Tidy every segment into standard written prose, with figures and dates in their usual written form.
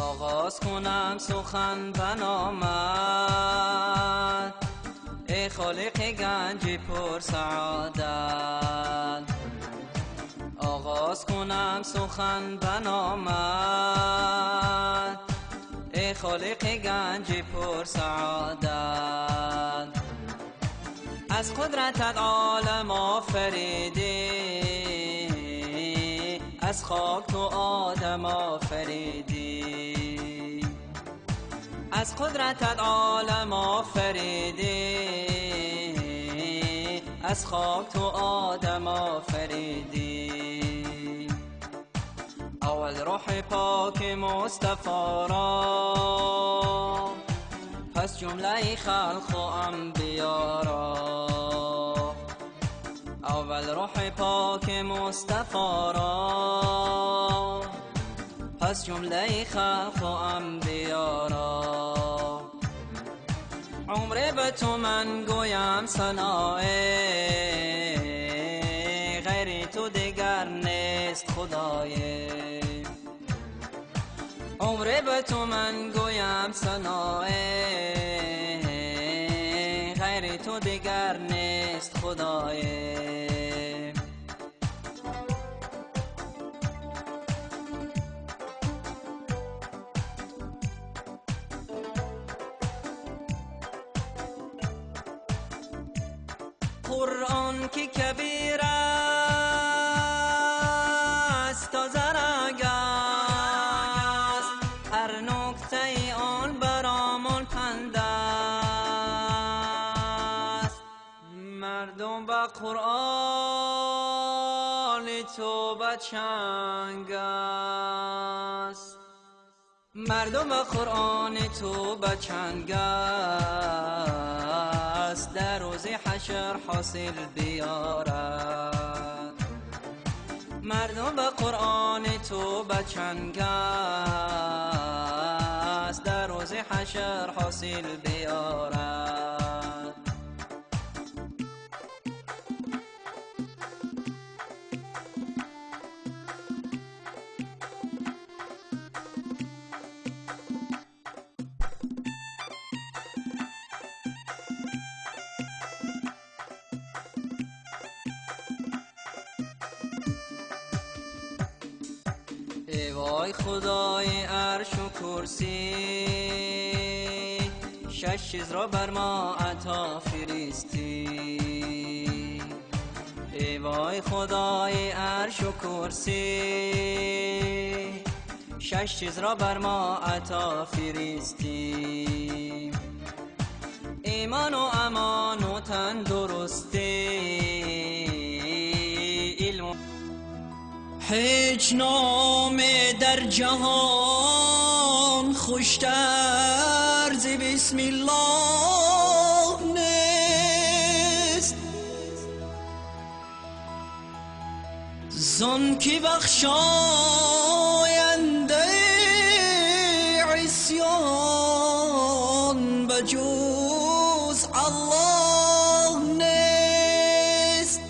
آغاز کنم سخن بنامت، ای خالق گنج پر سعادت. آغاز کنم سخن بنامت، ای خالق گنج پر سعادت. از قدرتت عالم آفریدی، از خاک تو آدم آفریدی. از قدرتت عالم آفریدی، از خاک تو آدم آفریدی. اول روح پاک مصطفی را، پس جمله خلق و انبیا را. اول روح پاک مصطفی را، پس جمله خلق و انبیا را. عمر به تو من گویم ثنای، غیر تو دیگر نیست خدای. عمر به تو من گویم ثنای، غیر تو دیگر نیست خدای. قرآن که کبیر است تازه رنگ است، هر نکته آن برامون پند است. مردم با قرآن تو بچنگ است، مردم با قرآن تو بچنگ است. در روز حشر حاصل بیارد. مردم با قرآن تو بچنگ است، در روز حشر حاصل بیارد. ای وای خدای عرش و کرسی، شش چیز را بر ما عطا فرستی. ای وای خدای عرش و کرسی، شش چیز را بر ما عطا فرستی. ایمان و امان و تندرستی، هیچ نام در جهان خوشتر ز بسم الله نیست. زان که بخشاینده عصیان بجز الله نیست.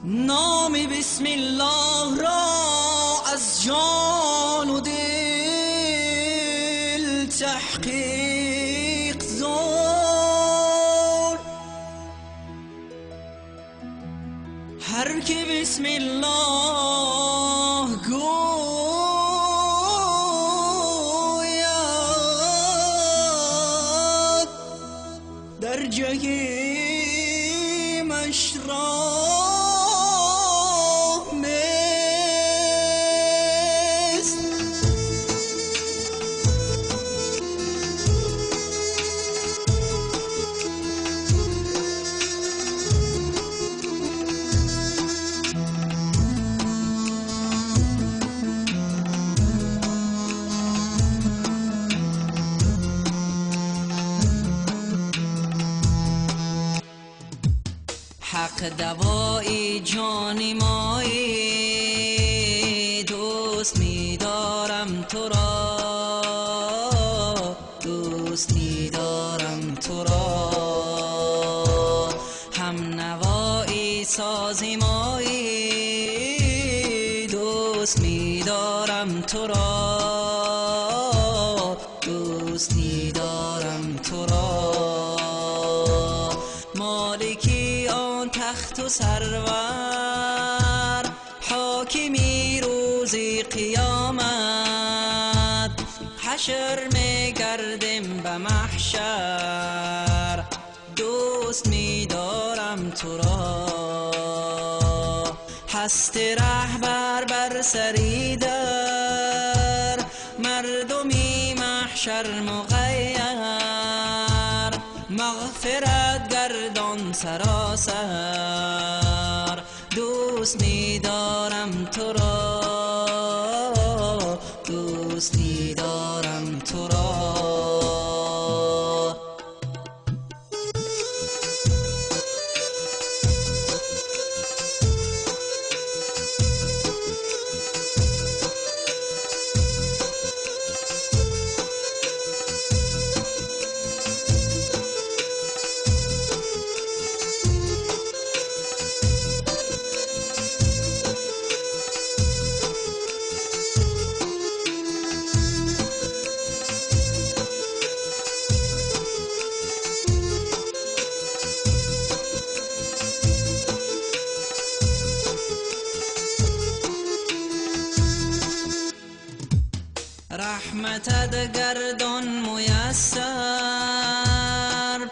نام بسم الله را از جان و دل تحقیق زار. هر که بسم الله گوید، در جحیمش راه حق دوایی جان مایی، دوست می‌دارم تو را، دوست می‌دارم تو را. هم نوایی سازی مایی، دوست می‌دارم تو را، دوست می‌دارم تو را. مالکی آن تخت و سرور، حاکمی روزی قیامت، حشر می‌گردیم به محشر، دوست می‌دارم تو را. هست رهبر بر سری در، مردمی محشر مغیر، مغفرت گردان سراسر، دوست می‌دارم تو را، دوست می‌دارم تو را. رحمتت گردان میسر،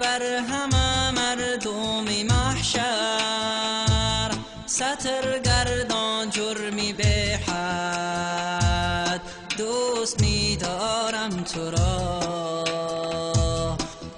بر همه مردم محشر، ستر گردان جرمی به حد، دوست می‌دارم تو را.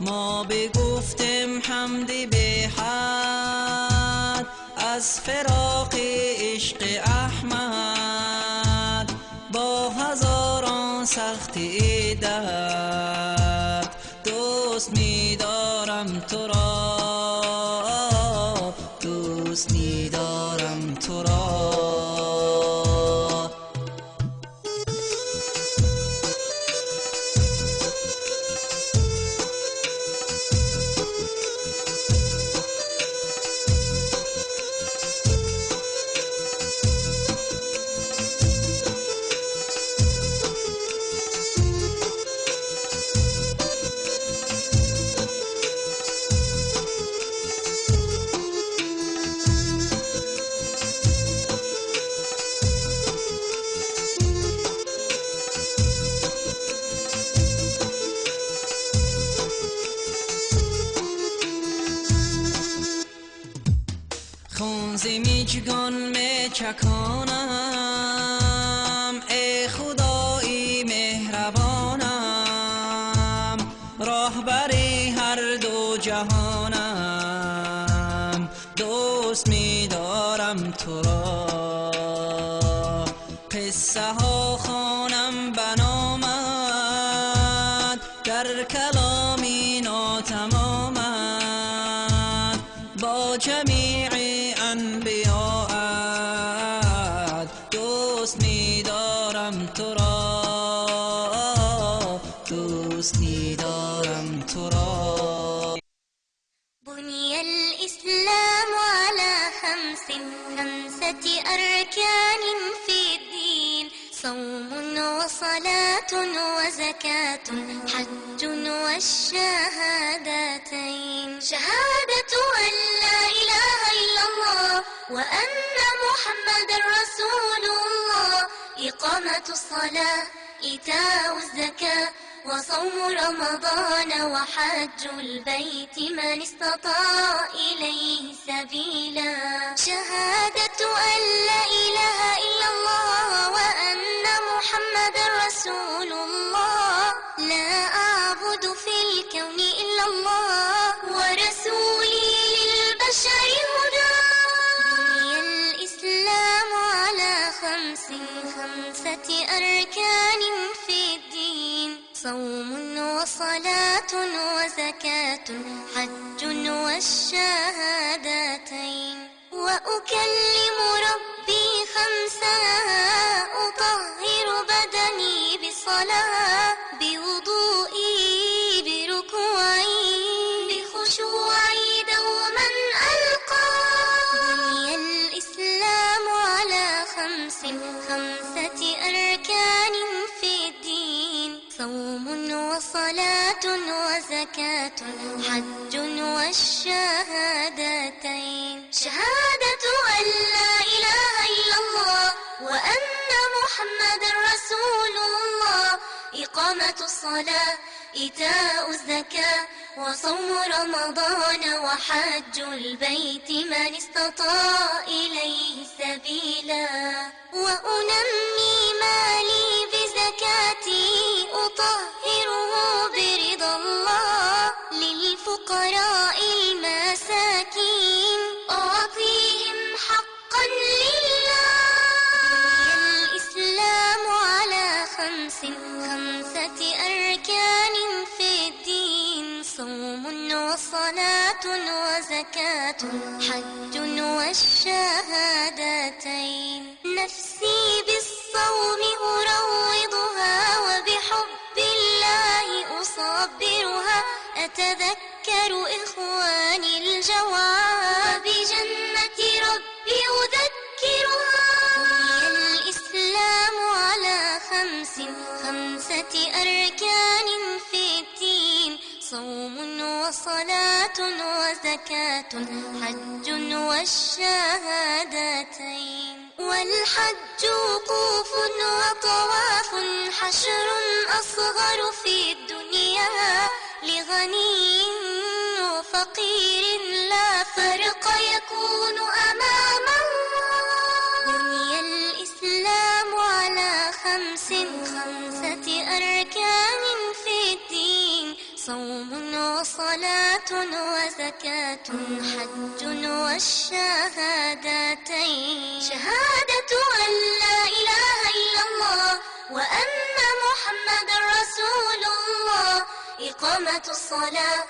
ما بگفتیم حمدی به حد، از فراق عشق احمد، با هزاران سختی درد، دوست می‌دارم تو را، دوست می‌دارم تو را. خون ز میچگان میچکانم، ای خدایی مهربانم، راهبری هر دو جهانم، دوست می‌دارم تو را. قصه ها خوانم به نامت، در کلامی ناتمامت، با جمیع انبیاءت، دوست می‌دارم تو را، دوست می‌دارم تو را. بني الإسلام على خمسة أركان في الدين، صوم وصلاة وزكاة حج والشهادتين. شهادة أن لا إله إلا الله وأن محمد رسول الله، إقامة الصلاة إيتاء الزكاة وصوم رمضان وحج البيت من استطاع إليه سبيلا. شهادة أن لا إله إلا الله وأن محمد رسول الله، لا أعبد في الكون إلا الله ورسولي للبشر هدى. بني الإسلام على خمسة أركان في الدين، صوم وصلاة وزكاة حج والشهادتين. وأكلم ربي خمسا، أطهر بدني بصلاة، بوضوئي بركوعي بخشوعي دوما ألقى. بني الإسلام على خمسة أركان وزكاة حج والشهادتين. شهادة أن لا إله إلا الله وأن محمد رسول الله، إقامة الصلاة، إيتاء الزكاة، وصوم رمضان، وحج البيت من استطاع إليه سبيلا. وأنمي مالي بزكاتي أطهره برضا الله، للفقراء المساكين أعطيهم حقا لله. الإسلام على خمسة أركان في الدين، صوم وصلاة وزكاة حج والشهادتين. نفسي بالصوم أروضها وبحب الله أصبرها، أتذكر إخواني الجواب وبجنة ربي أذكرها. بني الإسلام على خمسة أركان في الدين، صوم وصلاة وزكاة حج والشهادتين. والحج وقوف وطواف، حشر أصغر في الدنيا، لغني وفقير لا فرق يكون أمام الله. بني الإسلام على خمسة أركان في الدين، صوم وصلاة وزكاة حج والشهادتين. شهادة أن لا إله إلا الله وأن محمد رسول الله، إقامة الصلاة،